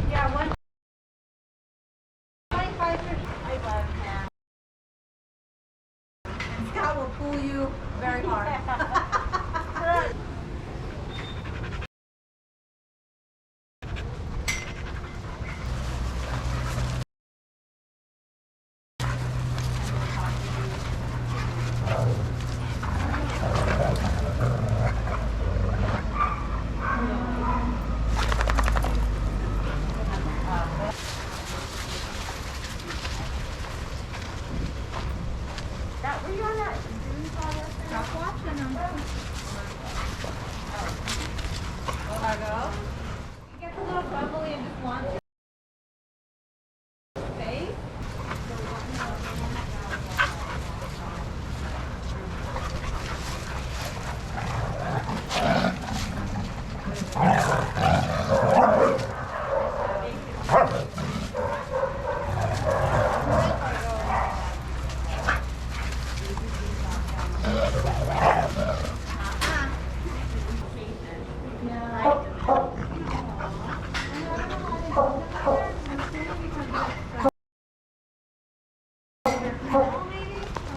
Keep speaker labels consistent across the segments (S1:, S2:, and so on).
S1: Yeah, 125 for I love him. And Scott will pull you very hard. Were you on that Zoom call yesterday? Stop watching them. Will I go? He gets a little bubbly and just wants your face.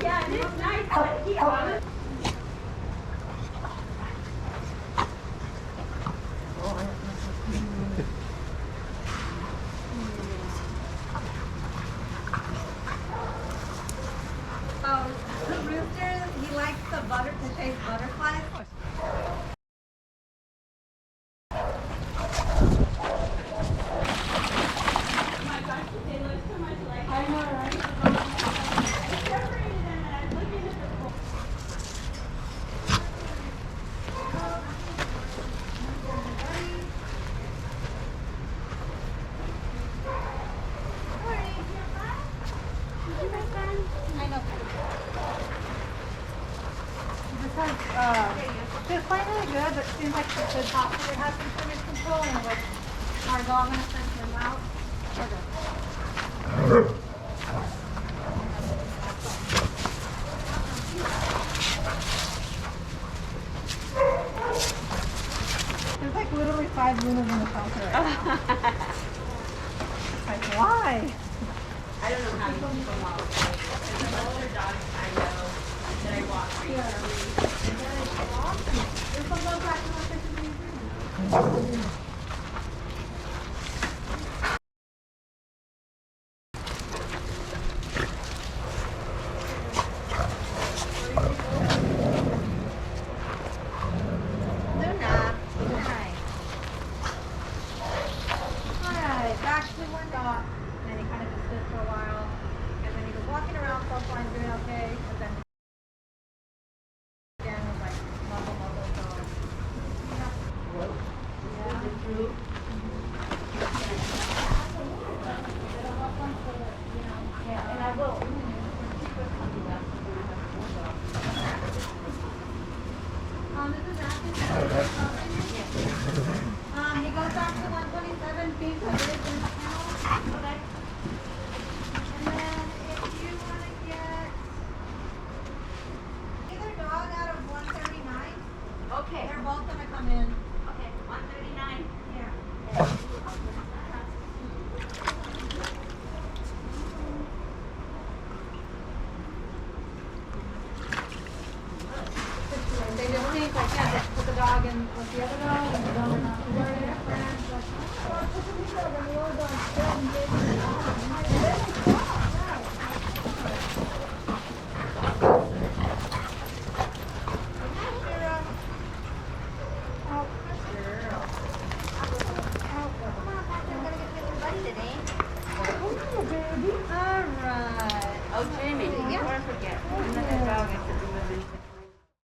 S1: Yeah, it is nice, but he honestly. The rooster, he likes the butter to chase butterflies. She's playing really good, but it seems like the hospital has some damage control and like our dog gonna send him out. There's like literally 5 Lunas in the shelter right now. Like, why?
S2: I don't know how you keep them all. There's another dog I know that I walk recently.
S1: Alright, back to one dot. And then he kind of just stood for a while. And then he was walking around, so fine, doing okay.